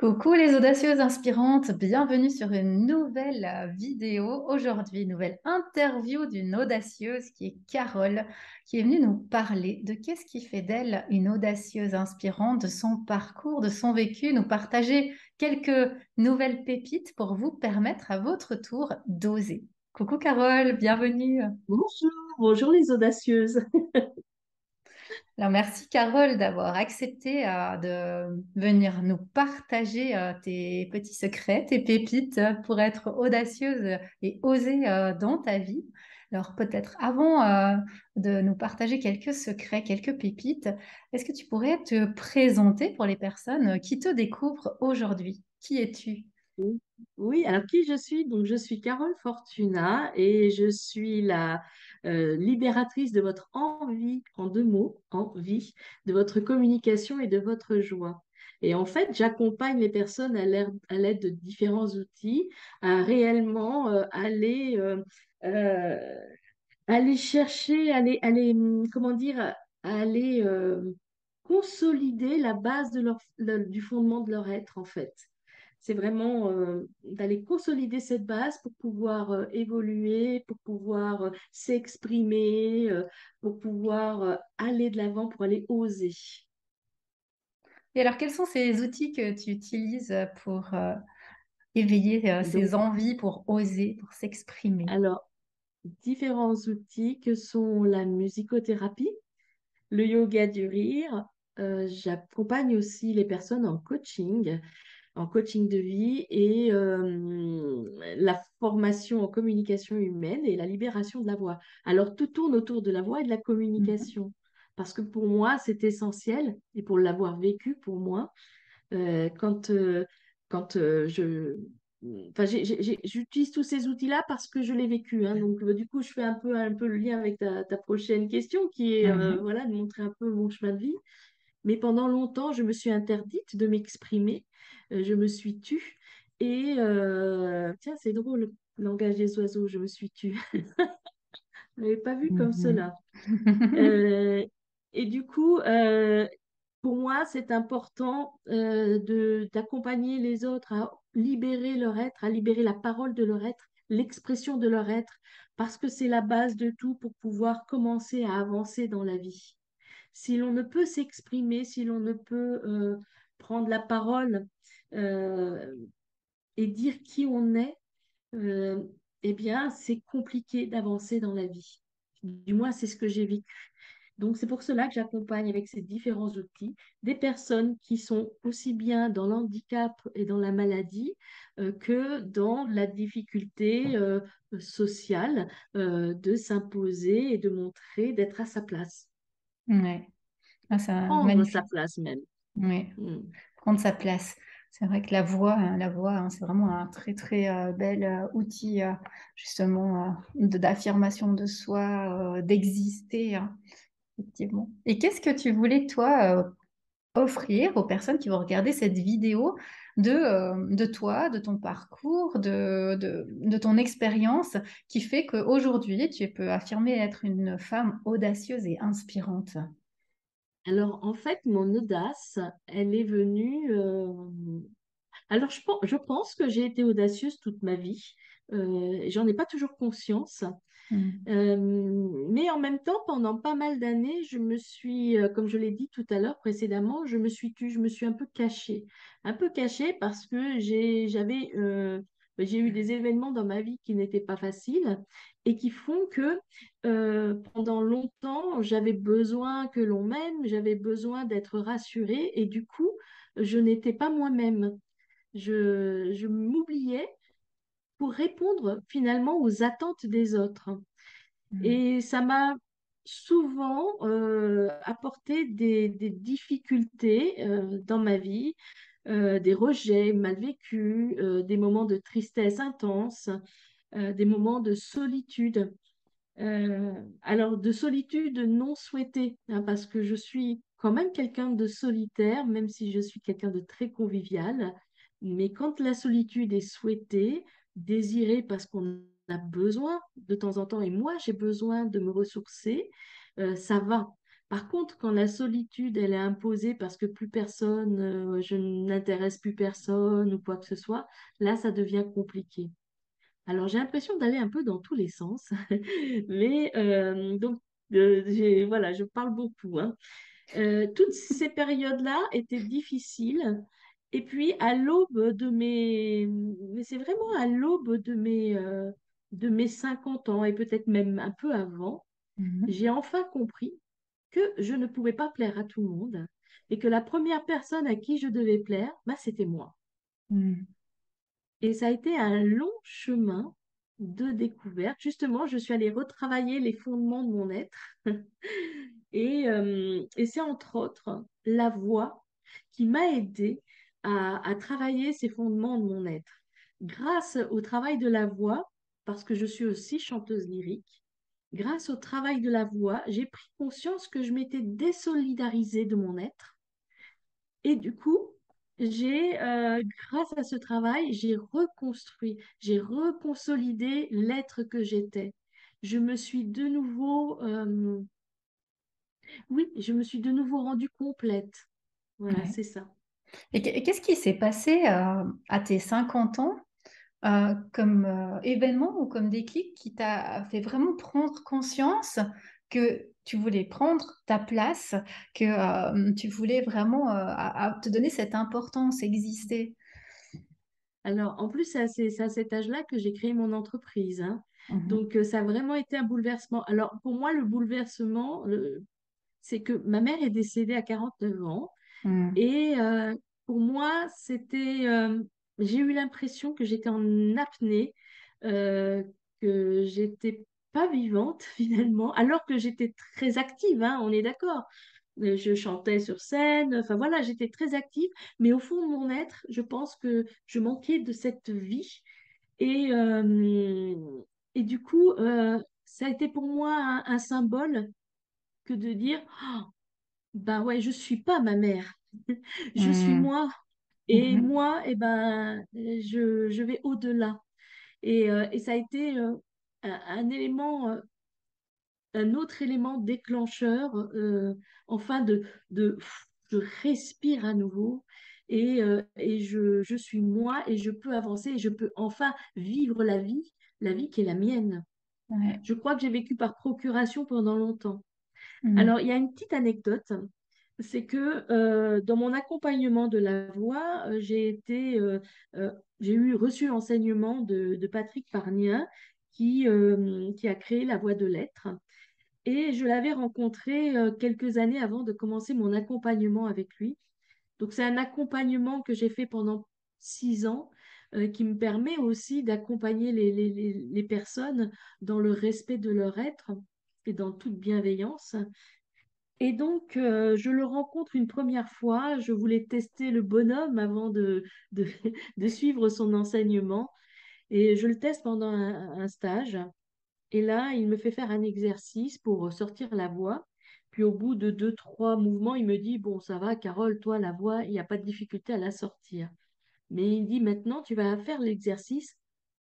Coucou les audacieuses inspirantes, bienvenue sur une nouvelle vidéo. Aujourd'hui, nouvelle interview d'une audacieuse qui est Carole, qui est venue nous parler de qu'est-ce qui fait d'elle une audacieuse inspirante, de son parcours, de son vécu, nous partager quelques nouvelles pépites pour vous permettre à votre tour d'oser. Coucou Carole, bienvenue. Bonjour, bonjour les audacieuses. Alors, merci Carole d'avoir accepté de venir nous partager tes petits secrets, tes pépites pour être audacieuse et oser dans ta vie. Alors peut-être avant de nous partager quelques secrets, quelques pépites, est-ce que tu pourrais te présenter pour les personnes qui te découvrent aujourd'hui? Qui es-tu? Oui, oui, alors qui je suis? Donc je suis Carole Fortuna et je suis la libératrice de votre envie, en deux mots, envie, de votre communication et de votre joie. Et en fait, j'accompagne les personnes à l'aide de différents outils à réellement euh, aller chercher, comment dire, aller consolider la base du fondement de leur être, en fait. C'est vraiment d'aller consolider cette base pour pouvoir évoluer, pour pouvoir s'exprimer, pour pouvoir aller de l'avant, pour aller oser. Et alors, quels sont ces outils que tu utilises pour éveiller ces Donc, envies, pour oser, pour s'exprimer? alors, différents outils que sont la musicothérapie, le yoga du rire. J'accompagne aussi les personnes en coaching de vie et la formation en communication humaine et la libération de la voix. Alors, tout tourne autour de la voix et de la Mhm. communication. Parce que pour moi, c'est essentiel, et pour l'avoir vécu pour moi, euh, quand, euh, Enfin, j'utilise tous ces outils-là parce que je l'ai vécu, hein. Donc, du coup, je fais un peu le lien avec ta prochaine question qui est Mhm. voilà, de montrer un peu mon chemin de vie. Mais pendant longtemps, je me suis interdite de m'exprimer. Je me suis tue. Et tiens, c'est drôle, le langage des oiseaux, je me suis tue. Je ne l'avais pas vu comme Mhm. cela. Euh, et du coup, pour moi, c'est important d'accompagner les autres à libérer leur être, à libérer la parole de leur être, l'expression de leur être, parce que c'est la base de tout pour pouvoir commencer à avancer dans la vie. Si l'on ne peut s'exprimer, si l'on ne peut prendre la parole euh, et dire qui on est, euh, eh bien, c'est compliqué d'avancer dans la vie. Du moins, c'est ce que j'ai vécu. Donc, c'est pour cela que j'accompagne avec ces différents outils des personnes qui sont aussi bien dans l'handicap et dans la maladie que dans la difficulté sociale de s'imposer et de montrer, d'être à sa place, Ouais. Ah, c'est prendre sa magnifique. place même. Ouais. Mm. Prendre sa place. C'est vrai que la voix, hein, c'est vraiment un très très bel outil justement d'affirmation de soi, d'exister, hein, effectivement. Et qu'est-ce que tu voulais toi offrir aux personnes qui vont regarder cette vidéo de toi, de ton parcours, de ton expérience qui fait qu'aujourd'hui tu peux affirmer être une femme audacieuse et inspirante? Alors, en fait, mon audace, elle est venue. Alors, je pense que j'ai été audacieuse toute ma vie. J'en ai pas toujours conscience. Mm. Mais en même temps, pendant pas mal d'années, comme je l'ai dit tout à l'heure précédemment, je me suis un peu cachée. Un peu cachée parce que j'ai eu des événements dans ma vie qui n'étaient pas faciles et qui font que pendant longtemps, j'avais besoin que l'on m'aime, j'avais besoin d'être rassurée et du coup, je n'étais pas moi-même. Je m'oubliais pour répondre finalement aux attentes des autres. Mm. Et ça m'a souvent apporté des difficultés dans ma vie, des rejets mal vécus, des moments de tristesse intense, des moments de solitude. Alors, de solitude non souhaitée, hein, parce que je suis quand même quelqu'un de solitaire, même si je suis quelqu'un de très convivial. Mais quand la solitude est souhaitée, désirée parce qu'on a besoin de temps en temps, et moi j'ai besoin de me ressourcer, ça va. Par contre, quand la solitude, elle est imposée parce que plus personne, je n'intéresse plus personne ou quoi que ce soit, là, ça devient compliqué. Alors, j'ai l'impression d'aller un peu dans tous les sens, mais donc, voilà, je parle beaucoup, hein. Toutes ces périodes-là étaient difficiles. Et puis, à l'aube de mais c'est vraiment à l'aube de mes 50 ans et peut-être même un peu avant, Mhm. j'ai enfin compris que je ne pouvais pas plaire à tout le monde et que la première personne à qui je devais plaire, bah, c'était moi. Mhm. Et ça a été un long chemin de découverte. Justement, je suis allée retravailler les fondements de mon être. Et c'est entre autres la voix qui m'a aidée à travailler ces fondements de mon être. Grâce au travail de la voix, parce que je suis aussi chanteuse lyrique, grâce au travail de la voix, j'ai pris conscience que je m'étais désolidarisée de mon être. Et du coup, grâce à ce travail, j'ai reconstruit, j'ai reconsolidé l'être que j'étais. Je me suis de nouveau, oui, je me suis de nouveau rendue complète. Voilà, Ouais. c'est ça. Et qu'est-ce qui s'est passé à tes 50 ans comme événement ou comme déclic qui t'a fait vraiment prendre conscience que tu voulais prendre ta place, que tu voulais vraiment à te donner cette importance, exister? Alors, en plus, c'est à cet âge-là que j'ai créé mon entreprise, hein. Mhm. Donc, ça a vraiment été un bouleversement. Alors, pour moi, le bouleversement, c'est que ma mère est décédée à 49 ans. Mhm. Et pour moi, j'ai eu l'impression que j'étais en apnée, euh, que j'étais pas vivante finalement, alors que j'étais très active, hein, on est d'accord. Je chantais sur scène, enfin voilà, j'étais très active, mais au fond de mon être, je pense que je manquais de cette vie. Et, euh, et du coup, ça a été pour moi un symbole que de dire, ben ouais, je suis pas ma mère. Je suis Mhm. moi. Et Mhm. moi, eh ben, je vais au-delà. Et ça a été un élément, un autre élément déclencheur, enfin, je respire à nouveau et je suis moi et je peux avancer et je peux enfin vivre la vie qui est la mienne. Ouais. Je crois que j'ai vécu par procuration pendant longtemps. Mhm. Alors, il y a une petite anecdote, c'est que dans mon accompagnement de la voix, j'ai reçu l'enseignement de Patrick Parnien qui a créé la voix de lettres. Et je l'avais rencontré quelques années avant de commencer mon accompagnement avec lui. Donc, c'est un accompagnement que j'ai fait pendant 6 ans, qui me permet aussi d'accompagner les personnes dans le respect de leur être et dans toute bienveillance. Et donc, je le rencontre une première fois. Je voulais tester le bonhomme avant de, de suivre son enseignement. Et je le teste pendant un stage. Et là, il me fait faire un exercice pour sortir la voix. Puis au bout de deux, trois mouvements, il me dit, bon, ça va, Carole, toi, la voix, il n'y a pas de difficulté à la sortir. Mais il dit, maintenant, tu vas faire l'exercice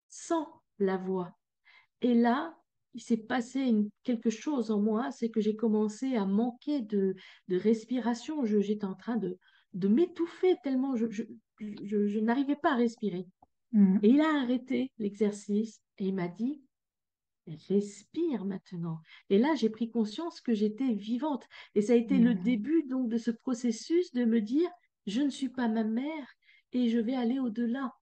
sans la voix. Et là, il s'est passé quelque chose en moi, c'est que j'ai commencé à manquer de respiration. J'étais en train de m'étouffer tellement je n'arrivais pas à respirer. Et Mhm. il a arrêté l'exercice et il m'a dit, respire maintenant. Et là, j'ai pris conscience que j'étais vivante. Et ça a été le Mhm. début donc de ce processus de me dire, je ne suis pas ma mère et je vais aller au-delà.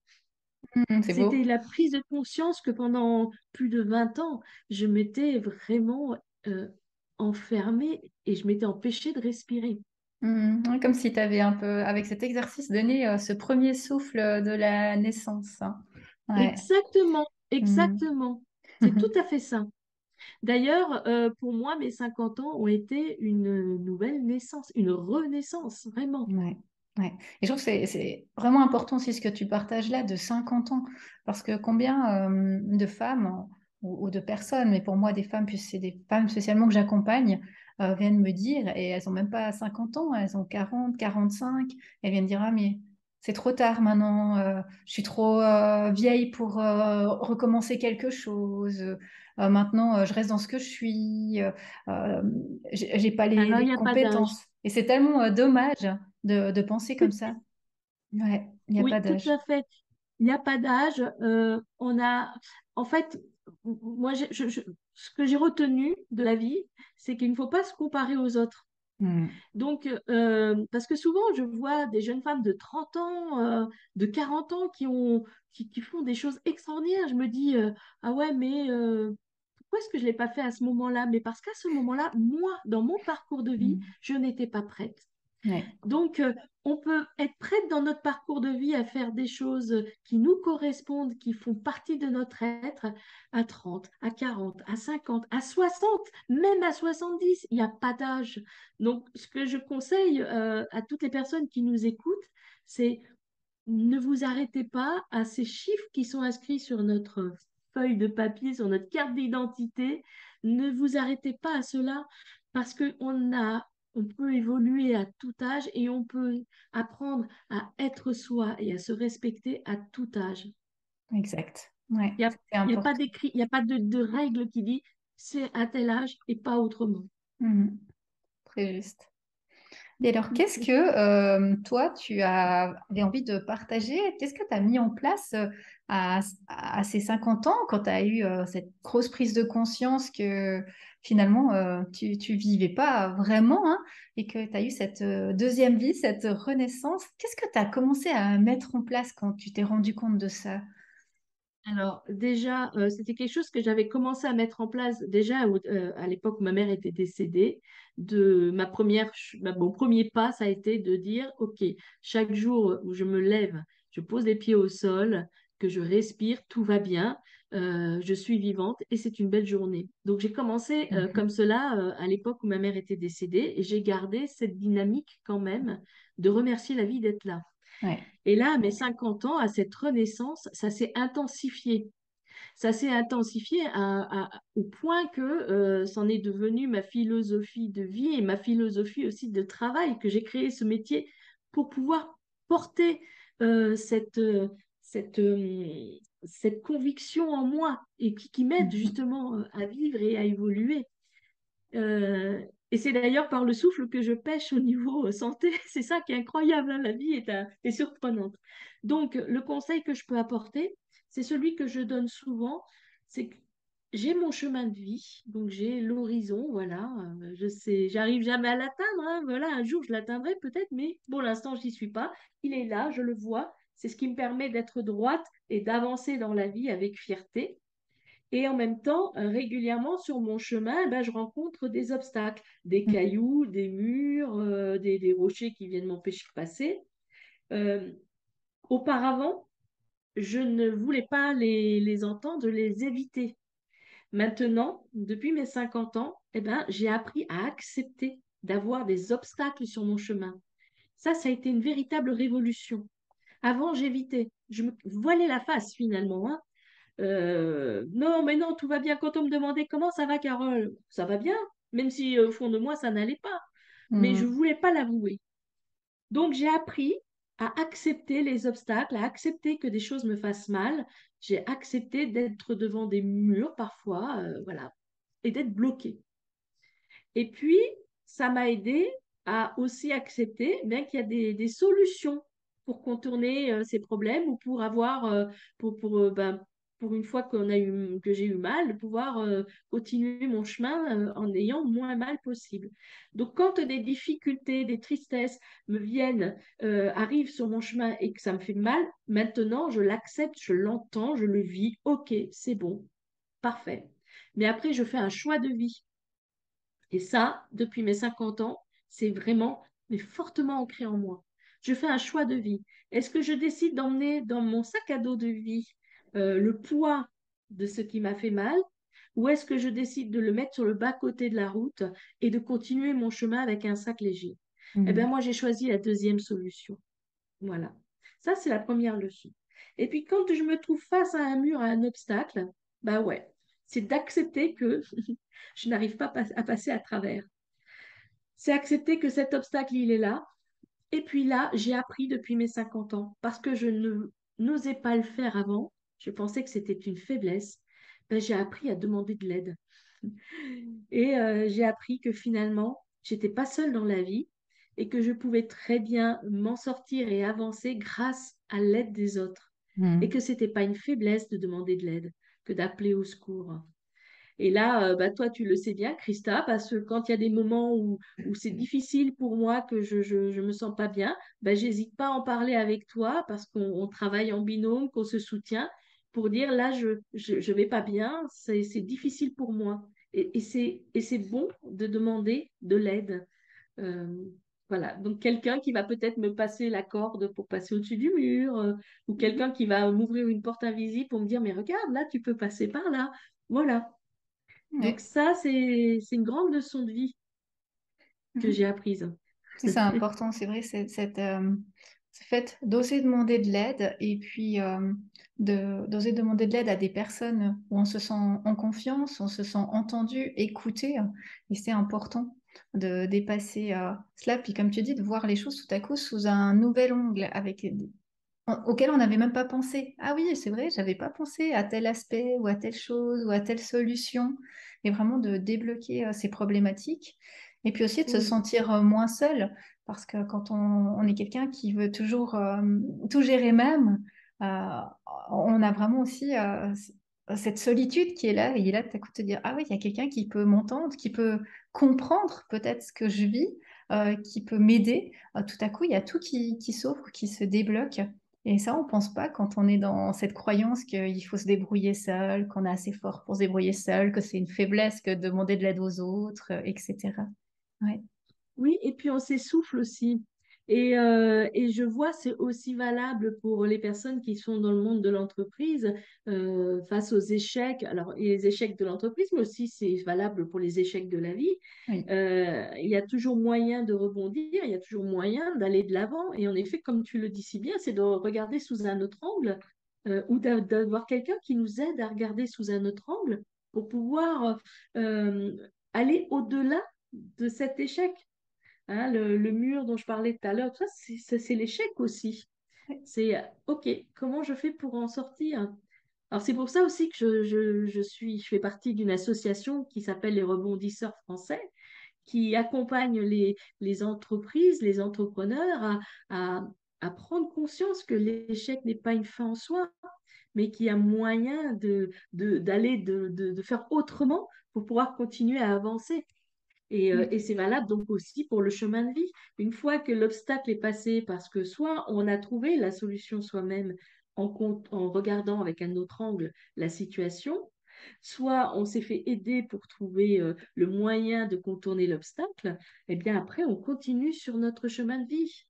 Mhm. C'est C'était beau. la prise de conscience que pendant plus de 20 ans, je m'étais vraiment enfermée et je m'étais empêchée de respirer. Ouais, comme si tu avais un peu, avec cet exercice, donné ce premier souffle de la naissance, hein. Ouais. Exactement, Mhm. exactement. C'est tout à fait ça. D'ailleurs, pour moi, mes 50 ans ont été une nouvelle naissance, une renaissance, vraiment. Ouais, ouais. Et je trouve que c'est vraiment important aussi ce que tu partages là de 50 ans, parce que combien de femmes ou de personnes, mais pour moi des femmes, puisque c'est des femmes spécialement que j'accompagne, viennent me dire, et elles ont même pas 50 ans, elles ont 40, 45, elles viennent dire, ah mais c'est trop tard maintenant, je suis trop vieille pour recommencer quelque chose. Maintenant, je reste dans ce que je suis. Euh, j'ai pas Alors, il les n'y a pas d'âge. compétences. Et c'est tellement dommage de penser comme ça. Ouais, il n'y a pas Oui, tout d'âge. à fait. Il n'y a pas d'âge. En fait, moi, ce que j'ai retenu de la vie, c'est qu'il ne faut pas se comparer aux autres. Hmm. Donc, parce que souvent, je vois des jeunes femmes de 30 ans, de 40 ans qui font des choses extraordinaires. Je me dis, ah ouais, mais pourquoi est-ce que je ne l'ai pas fait à ce moment-là? Mais parce qu'à ce moment-là, moi, dans mon parcours de vie, Hmm. je n'étais pas prête. Ouais, Donc, on peut être prête dans notre parcours de vie à faire des choses qui nous correspondent, qui font partie de notre être à 30, à 40, à 50, à 60, même à 70. Il n'y a pas d'âge. Donc, ce que je conseille à toutes les personnes qui nous écoutent, c'est ne vous arrêtez pas à ces chiffres qui sont inscrits sur notre feuille de papier, sur notre carte d'identité. Ne vous arrêtez pas à cela parce on peut évoluer à tout âge et on peut apprendre à être soi et à se respecter à tout âge. exact. Ouais, Il n'y a, c'est il y a pas important. d'écrit, il n'y a pas de règle qui dit c'est à tel âge et pas autrement. Mhm. Très juste. Et alors, qu'est-ce que toi, tu avais envie de partager? Qu'est-ce que tu as mis en place à ces 50 ans quand tu as eu cette grosse prise de conscience que finalement, tu ne vivais pas vraiment hein, et que tu as eu cette deuxième vie, cette renaissance? Qu'est-ce que tu as commencé à mettre en place quand tu t'es rendu compte de ça? Alors déjà, c'était quelque chose que j'avais commencé à mettre en place déjà à l'époque où ma mère était décédée. Mon premier pas, ça a été de dire, OK, chaque jour où je me lève, je pose les pieds au sol, que je respire, tout va bien, je suis vivante et c'est une belle journée. Donc j'ai commencé Mhm. comme cela à l'époque où ma mère était décédée et j'ai gardé cette dynamique quand même de remercier la vie d'être là. Ouais. Et là, à mes 50 ans, à cette renaissance, ça s'est intensifié. Ça s'est intensifié au point que c'en est devenu ma philosophie de vie et ma philosophie aussi de travail, que j'ai créé ce métier pour pouvoir porter cette, euh, cette conviction en moi et qui m'aide Mhm. justement à vivre et à évoluer. Euh, et c'est d'ailleurs par le souffle que je pêche au niveau santé. C'est ça qui est incroyable, hein. La vie est surprenante. Donc, le conseil que je peux apporter, c'est celui que je donne souvent, c'est que j'ai mon chemin de vie, donc j'ai l'horizon, voilà. Je sais, j'arrive jamais à l'atteindre, hein. Voilà, un jour je l'atteindrai peut-être, mais pour l'instant, j'y suis pas. Il est là, je le vois. C'est ce qui me permet d'être droite et d'avancer dans la vie avec fierté. Et en même temps, régulièrement sur mon chemin, ben, je rencontre des obstacles, des Mhm. cailloux, des murs, des rochers qui viennent m'empêcher de passer. Euh, Auparavant, je ne voulais pas les entendre, les éviter. Maintenant, depuis mes 50 ans, eh ben, j'ai appris à accepter d'avoir des obstacles sur mon chemin. Ça a été une véritable révolution. Avant, j'évitais. Je me voilais la face finalement, hein. Non, mais non, tout va bien. Quand on me demandait comment ça va, Carole, ça va bien, même si au fond de moi, ça n'allait pas. Mais je ne Mhm. voulais pas l'avouer. Donc, j'ai appris à accepter les obstacles, à accepter que des choses me fassent mal. J'ai accepté d'être devant des murs parfois, voilà, et d'être bloquée. Et puis, ça m'a aidé à aussi accepter bien qu'il y a des solutions pour contourner ces problèmes ou pour avoir, ben, pour une fois que j'ai eu mal, de pouvoir continuer mon chemin en ayant moins mal possible. Donc, quand des difficultés, des tristesses me viennent, arrivent sur mon chemin et que ça me fait mal, maintenant, je l'accepte, je l'entends, je le vis. OK, c'est bon, parfait. Mais après, je fais un choix de vie. Et ça, depuis mes 50 ans, c'est vraiment, mais fortement ancré en moi. Je fais un choix de vie. Est-ce que je décide d'emmener dans mon sac à dos de vie le poids de ce qui m'a fait mal, ou est-ce que je décide de le mettre sur le bas-côté de la route et de continuer mon chemin avec un sac léger? Eh bien, Mhm. moi, j'ai choisi la deuxième solution. Voilà. Ça, c'est la première leçon. Et puis, quand je me trouve face à un mur, à un obstacle, bah ouais, c'est d'accepter que je n'arrive pas à passer à travers. C'est accepter que cet obstacle, il est là. Et puis là, j'ai appris depuis mes 50 ans, parce que je n'osais pas le faire avant, je pensais que c'était une faiblesse, ben, j'ai appris à demander de l'aide. Et j'ai appris que finalement, j'étais pas seule dans la vie et que je pouvais très bien m'en sortir et avancer grâce à l'aide des autres. Et Mm. que c'était pas une faiblesse de demander de l'aide, que d'appeler au secours. Et là, bah, toi, tu le sais bien, Christa, parce que quand il y a des moments où c'est difficile pour moi, que je me sens pas bien, bah, j'hésite pas à en parler avec toi parce qu'on travaille en binôme, qu'on se soutient pour dire là, je vais pas bien, c'est difficile pour moi. Et c'est bon de demander de l'aide. Euh, voilà, donc quelqu'un qui va peut-être me passer la corde pour passer au-dessus du mur, ou Mhm. quelqu'un qui va m'ouvrir une porte invisible pour me dire, mais regarde, là, tu peux passer par là. Voilà. Donc Ouais. ça, c'est une grande leçon de vie que Mhm. j'ai apprise. C'est important, c'est vrai, ce fait d'oser demander de l'aide et puis d'oser demander de l'aide à des personnes où on se sent en confiance, on se sent entendu, écouté. Et c'est important de dépasser cela. Puis comme tu dis, de voir les choses tout à coup sous un nouvel angle auquel on n'avait même pas pensé. Ah oui, c'est vrai, j'avais pas pensé à tel aspect ou à telle chose ou à telle solution. Et vraiment de débloquer ces problématiques. Et puis aussi de se Oui, sentir moins seul, parce que quand on est quelqu'un qui veut toujours tout gérer même, euh, on a vraiment aussi cette solitude qui est là, et il est là tout à coup de te dire, ah oui, il y a quelqu'un qui peut m'entendre, qui peut comprendre peut-être ce que je vis, qui peut m'aider. Tout à coup, il y a tout qui s'ouvre, qui se débloque. Et ça, on pense pas quand on est dans cette croyance qu'il faut se débrouiller seul, qu'on est assez fort pour se débrouiller seul, que c'est une faiblesse que de demander de l'aide aux autres, etc. Ouais. oui, et puis on s'essouffle aussi. Et je vois, c'est aussi valable pour les personnes qui sont dans le monde de l'entreprise face aux échecs. Alors, et les échecs de l'entreprise, mais aussi c'est valable pour les échecs de la vie. Oui. Il y a toujours moyen de rebondir, il y a toujours moyen d'aller de l'avant. Et en effet, comme tu le dis si bien, c'est de regarder sous un autre angle ou d'avoir quelqu'un qui nous aide à regarder sous un autre angle pour pouvoir euh, aller au-delà de cet échec. Hein, le mur dont je parlais tout à l'heure, ça, c'est l'échec aussi. Ouais. C'est OK, comment je fais pour en sortir? Alors, c'est pour ça aussi que je fais partie d'une association qui s'appelle les Rebondisseurs français, qui accompagne les entreprises, les entrepreneurs à, à prendre conscience que l'échec n'est pas une fin en soi, mais qu'il y a moyen d'aller, de faire autrement pour pouvoir continuer à avancer. Et Oui. c'est valable donc aussi pour le chemin de vie. Une fois que l'obstacle est passé, parce que soit on a trouvé la solution soi-même en regardant avec un autre angle la situation, soit on s'est fait aider pour trouver le moyen de contourner l'obstacle, et bien après on continue sur notre chemin de vie.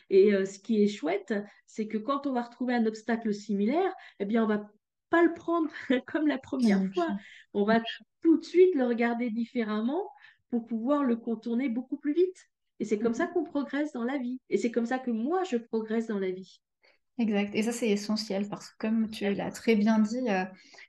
Et ce qui est chouette, c'est que quand on va retrouver un obstacle similaire, eh bien on va pas le prendre comme la La première même fois. chose. On va tout de suite le regarder différemment pour pouvoir le contourner beaucoup plus vite. Et c'est comme ça Mhm. qu'on progresse dans la vie. Et c'est comme ça que moi, je progresse dans la vie. Exact. Et ça, c'est essentiel parce que comme tu l'as très bien dit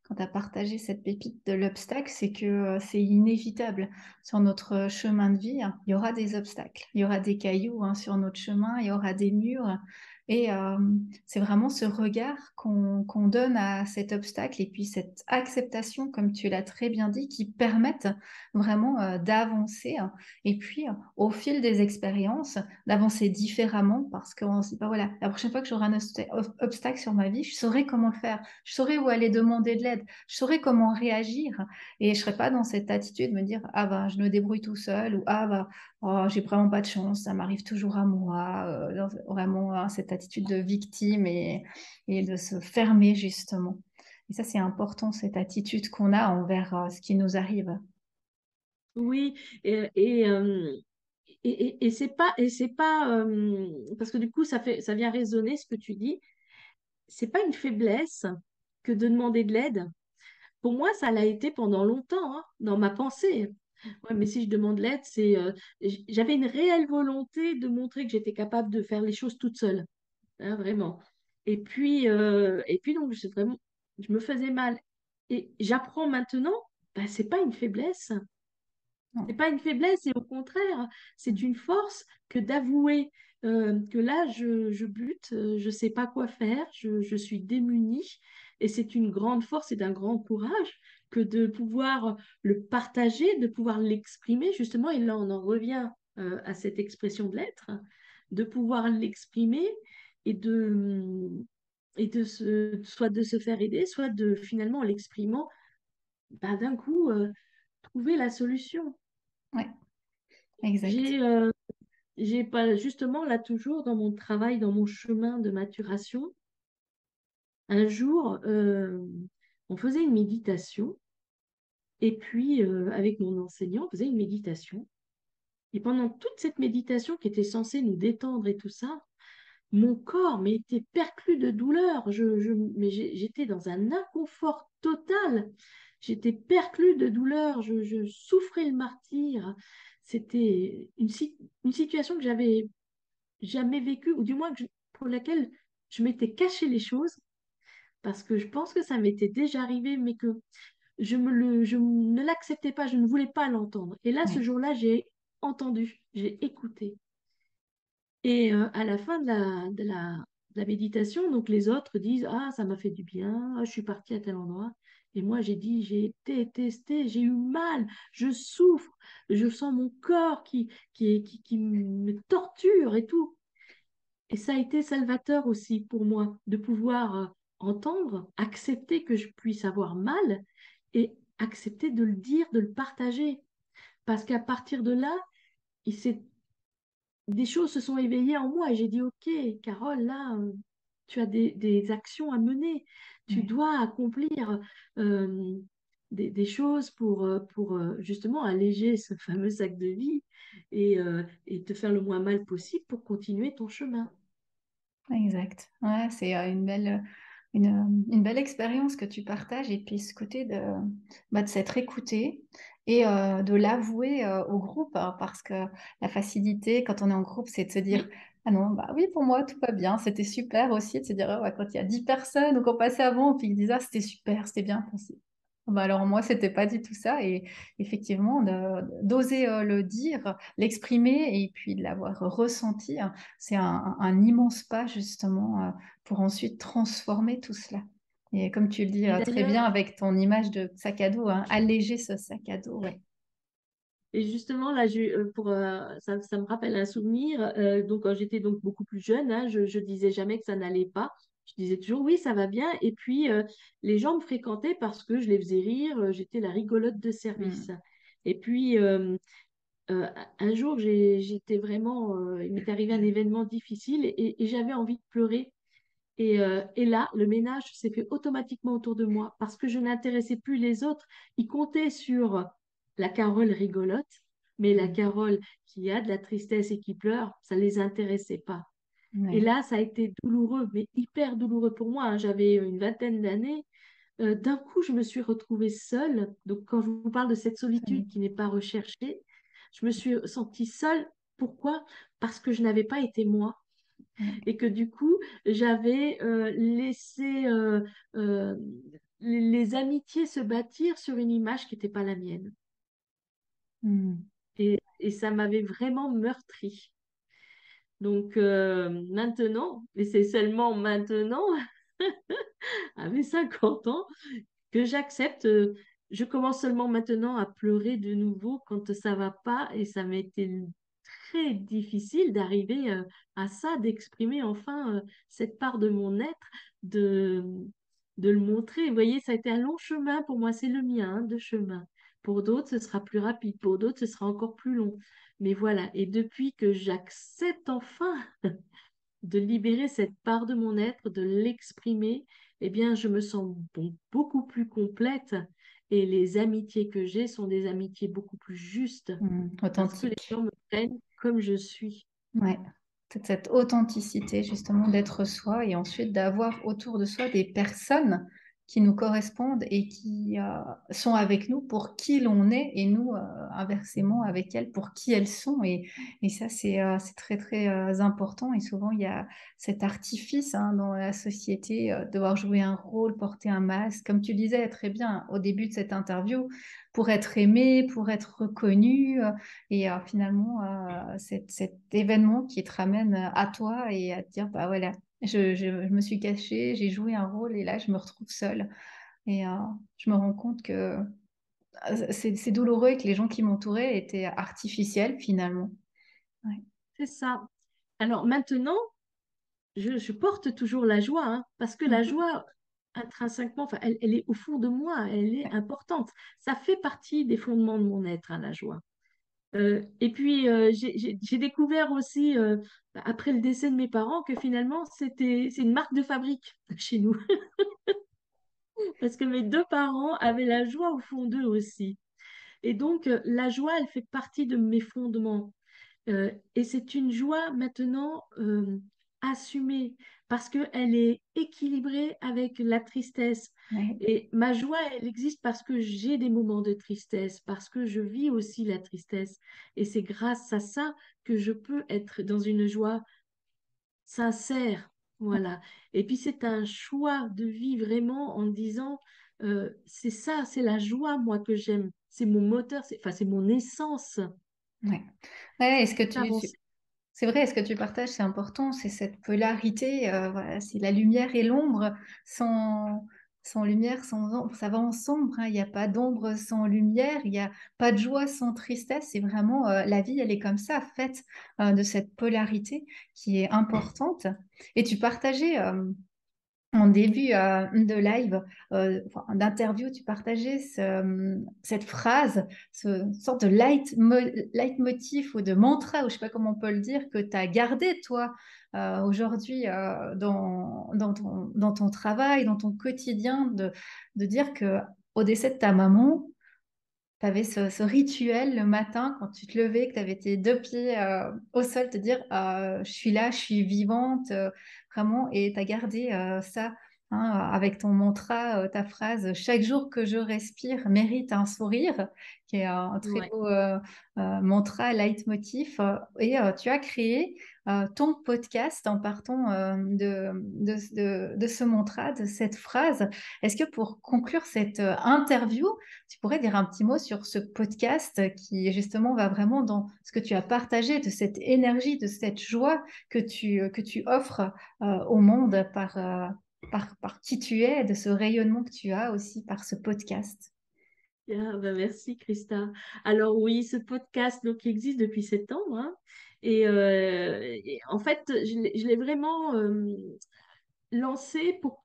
quand tu as partagé cette pépite de l'obstacle, c'est que c'est inévitable. Sur notre chemin de vie, hein, il y aura des obstacles, il y aura des cailloux sur notre chemin, il y aura des murs. Et c'est vraiment ce regard qu'on donne à cet obstacle et puis cette acceptation, comme tu l'as très bien dit, qui permettent vraiment d'avancer. Et puis, au fil des expériences, d'avancer différemment parce qu'on se dit, bah voilà, la prochaine fois que j'aurai un obstacle sur ma vie, je saurai comment le faire, je saurai où aller demander de l'aide, je saurai comment réagir et je serai pas dans cette attitude de me dire, ah bah, je me débrouille tout seul ou ah bah, oh, j'ai vraiment pas de chance, ça m'arrive toujours à moi, vraiment cette attitude de victime et de se fermer justement. Et ça, c'est important, cette attitude qu'on a envers ce qui nous arrive. Oui, et, et, euh, et c'est pas parce que du coup, ça vient résonner ce que tu dis. C'est pas une faiblesse que de demander de l'aide. Pour moi, ça l'a été pendant longtemps, hein, dans ma pensée. Ouais, mais si je demande l'aide, j'avais une réelle volonté de montrer que j'étais capable de faire les choses toute seule, hein, vraiment. Et puis donc, je me faisais mal. Et j'apprends maintenant, bah, c'est pas une faiblesse. C'est Non. pas une faiblesse, et au contraire, c'est une force que d'avouer. que là, je bute, je ne sais pas quoi faire, je suis démunie. Et c'est une grande force et d'un grand courage que de pouvoir le partager, de pouvoir l'exprimer, justement. Et là, on en revient à cette expression de l'être, de pouvoir l'exprimer et soit de se faire aider, soit de finalement, en l'exprimant, bah, d'un coup, trouver la solution. Ouais, exact. J'ai j'ai pas, justement, là, toujours dans mon travail, dans mon chemin de maturation, un jour, on faisait une méditation et puis avec mon enseignant, on faisait une méditation. Et pendant toute cette méditation qui était censée nous détendre et tout ça, mon corps mais était perclus de douleur. J'étais dans un inconfort total. J'étais perclus de douleur. Je souffrais le martyre. C'était une situation que j'avais jamais vécue, ou du moins pour laquelle je m'étais caché les choses, parce que je pense que ça m'était déjà arrivé, mais que je ne l'acceptais pas, je ne voulais pas l'entendre. Et là, ce Ouais. jour-là, j'ai entendu, j'ai écouté. Et à la fin de la méditation, donc les autres disent, ah, ça m'a fait du bien, ah, je suis partie à tel endroit. Et moi, j'ai dit, j'ai détesté, j'ai eu mal, je souffre, je sens mon corps qui me torture et tout. Et ça a été salvateur aussi pour moi de pouvoir entendre, accepter que je puisse avoir mal et accepter de le dire, de le partager. Parce qu'à partir de là, il s'est des choses se sont éveillées en moi et j'ai dit, OK, Carole, là, tu as des actions à mener. Tu Ouais. dois accomplir euh, des choses pour justement alléger ce fameux sac de vie et te faire le moins mal possible pour continuer ton chemin. Exact. Ouais, c'est une belle expérience que tu partages et puis ce côté de s'être écouté et de l'avouer au groupe hein, parce que la facilité quand on est en groupe, c'est de se dire Oui, ah non, bah oui, pour moi, tout va bien. C'était super aussi de se dire, ouais, quand il y a 10 personnes ou qu'on passait avant, puis ils disent, ah, c'était super, c'était bien passé. Bah alors moi, c'était pas du tout ça. Et effectivement, d'oser le dire, l'exprimer et puis de l'avoir ressenti, hein, c'est un immense pas justement pour ensuite transformer tout cela. Et comme tu le dis et très bien d'ailleurs, avec ton image de sac à dos, hein, alléger ce sac à dos, ouais. et justement, là, ça me rappelle un souvenir. Donc, quand j'étais donc beaucoup plus jeune, hein, je disais jamais que ça n'allait pas. Je disais toujours oui, ça va bien. Et puis, les gens me fréquentaient parce que je les faisais rire. J'étais la rigolote de service. Mm. Et puis, un jour, j'étais vraiment. Il m'est arrivé un événement difficile et j'avais envie de pleurer. Et là, le ménage s'est fait automatiquement autour de moi parce que je n'intéressais plus les autres. Ils comptaient sur la Carole rigolote, mais la Mm. Carole qui a de la tristesse et qui pleure, ça ne les intéressait pas. Et Ouais. là, ça a été douloureux, mais hyper douloureux pour moi, hein. J'avais une vingtaine d'années. D'un coup, je me suis retrouvée seule. Donc, quand je vous parle de cette solitude qui n'est pas recherchée, je me suis sentie seule. Pourquoi? Parce que je n'avais pas été moi Ouais. et que du coup, j'avais laissé euh, les amitiés se bâtir sur une image qui n'était pas la mienne. Mm. Et ça m'avait vraiment meurtri. Donc maintenant, et c'est seulement maintenant, à mes 50 ans, que j'accepte. Je commence seulement maintenant à pleurer de nouveau quand ça va pas et ça m'a été très difficile d'arriver à ça, d'exprimer enfin cette part de mon être, de, de le montrer. Vous voyez, ça a été un long chemin pour moi, c'est le mien, hein, de chemin. Pour d'autres, ce sera plus rapide, pour d'autres, ce sera encore plus long. Mais voilà, et depuis que j'accepte enfin de libérer cette part de mon être, de l'exprimer, eh bien, je me sens beaucoup plus complète et les amitiés que j'ai sont des amitiés beaucoup plus justes Mm. parce que les Authentique. gens me prennent comme je suis. Ouais. Cette authenticité, justement, d'être soi et ensuite d'avoir autour de soi des personnes qui nous correspondent et qui sont avec nous pour qui l'on est et nous, inversement, avec elles pour qui elles sont. Et ça, c'est très, très important. Et souvent, il y a cet artifice hein, dans la société, devoir jouer un rôle, porter un masque, comme tu disais très bien au début de cette interview, pour être aimé, pour être reconnu. Et finalement, cet événement qui te ramène à toi et à te dire, bah voilà, je me suis cachée, j'ai joué un rôle et là, je me retrouve seule. Et je me rends compte que c'est douloureux et que les gens qui m'entouraient étaient artificiels finalement. Ouais. C'est ça. Alors maintenant, je porte toujours la joie, hein, parce que la Mhm. joie, intrinsèquement, enfin, elle est au fond de moi, elle est Ouais. importante. Ça fait partie des fondements de mon être, hein, la joie. Et puis, j'ai découvert aussi, après le décès de mes parents, que finalement, c'est une marque de fabrique chez nous. Parce que mes deux parents avaient la joie au fond d'eux aussi. Et donc, la joie, elle fait partie de mes fondements. Et c'est une joie maintenant assumée parce qu'elle est équilibrée avec la tristesse. Ouais. Et ma joie, elle existe parce que j'ai des moments de tristesse, parce que je vis aussi la tristesse. Et c'est grâce à ça que je peux être dans une joie sincère. Voilà. Et puis c'est un choix de vie vraiment en disant, c'est ça, c'est la joie, moi, que j'aime. C'est mon moteur, enfin, c'est mon essence. Ouais. Ouais, est-ce que Avancer. c'est vrai, est-ce que tu partages, c'est important, c'est cette polarité, voilà, c'est la lumière et l'ombre. Sans, sans lumière, sans ombre, ça va ensemble, hein. Il n'y a pas d'ombre sans lumière, il n'y a pas de joie sans tristesse. C'est vraiment, la vie, elle est comme ça, faite de cette polarité qui est importante. Et tu partageais en début de live, enfin, d'interview, tu partageais cette phrase, ce sorte de leitmotiv ou de mantra, ou je sais pas comment on peut le dire, que tu as gardé toi aujourd'hui dans ton travail, dans ton quotidien, de dire que au décès de ta maman, tu avais ce rituel le matin quand tu te levais, que tu avais tes deux pieds au sol, te dire je suis là, je suis vivante, vraiment, et tu as gardé ça hein, avec ton mantra, ta phrase chaque jour que je respire mérite un sourire, qui est un très Ouais. beau mantra, leitmotiv. Et tu as créé ton podcast en partant de ce mantra, de cette phrase. Est-ce que pour conclure cette interview, tu pourrais dire un petit mot sur ce podcast qui justement va vraiment dans ce que tu as partagé, de cette énergie, de cette joie que tu offres au monde par qui tu es, de ce rayonnement que tu as aussi par ce podcast. Ah, bah, merci Christa. Alors oui, ce podcast donc, qui existe depuis septembre, hein, et en fait, je l'ai vraiment lancé pour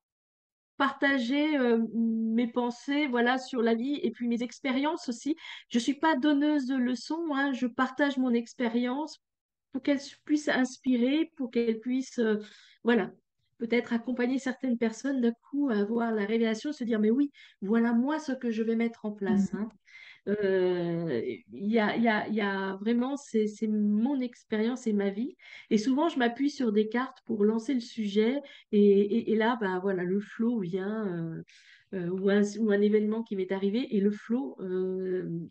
partager mes pensées voilà, sur la vie et puis mes expériences aussi. Je ne suis pas donneuse de leçons, hein, je partage mon expérience pour qu'elle puisse inspirer, pour qu'elle puisse, voilà, peut-être accompagner certaines personnes d'un coup à avoir la révélation, se dire, mais oui, voilà moi ce que je vais mettre en place, Mhm. hein. Il y a vraiment, c'est mon expérience et ma vie. Et souvent, je m'appuie sur des cartes pour lancer le sujet. Et là, bah, voilà, le flow vient, ou un événement qui m'est arrivé. Et le flow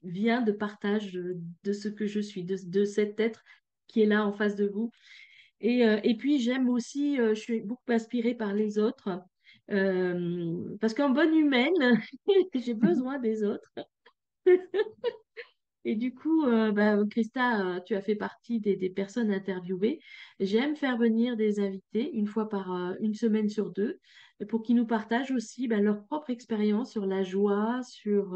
vient de partage de ce que je suis, de cet être qui est là en face de vous. Et puis, j'aime aussi, je suis beaucoup inspirée par les autres. Parce qu'en bonne humaine, j'ai besoin des autres. Et du coup, bah, Christa, tu as fait partie des personnes interviewées. J'aime faire venir des invités une fois par une semaine sur deux pour qu'ils nous partagent aussi bah, leur propre expérience sur la joie, sur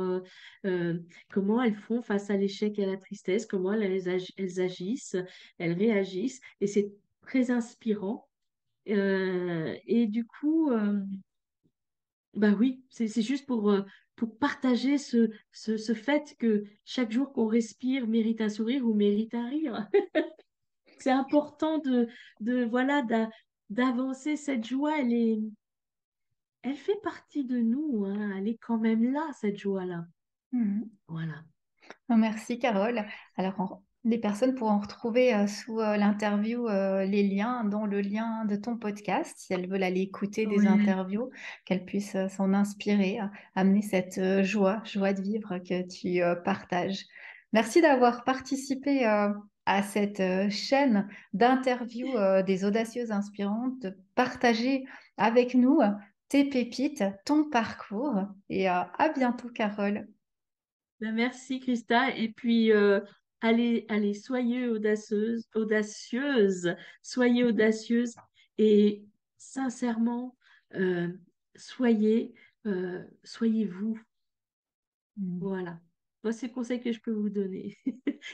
euh, comment elles font face à l'échec et à la tristesse, comment elles agissent, elles réagissent. Et c'est très inspirant. Et du coup, bah oui, c'est juste pour partager ce fait que chaque jour qu'on respire mérite un sourire ou mérite un rire. C'est important voilà, d'avancer. Cette joie, elle fait partie de nous, hein. Elle est quand même là, cette joie-là. Mhm. Voilà. Merci Carole. Alors Les personnes pourront retrouver sous l'interview les liens, dont le lien de ton podcast, si elles veulent aller écouter des Ouais. interviews, qu'elles puissent s'en inspirer, amener cette joie de vivre que tu partages. Merci d'avoir participé à cette chaîne d'interviews des audacieuses inspirantes, de partager avec nous tes pépites, ton parcours, et à bientôt, Carole. Ben, merci Christa. Et puis, allez, soyez audacieuse et sincèrement, euh, soyez, soyez vous. Mm. Voilà. Moi, c'est le conseil que je peux vous donner.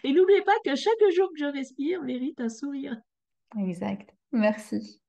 Et n'oubliez pas que chaque jour que je respire mérite un sourire. Exact. Merci.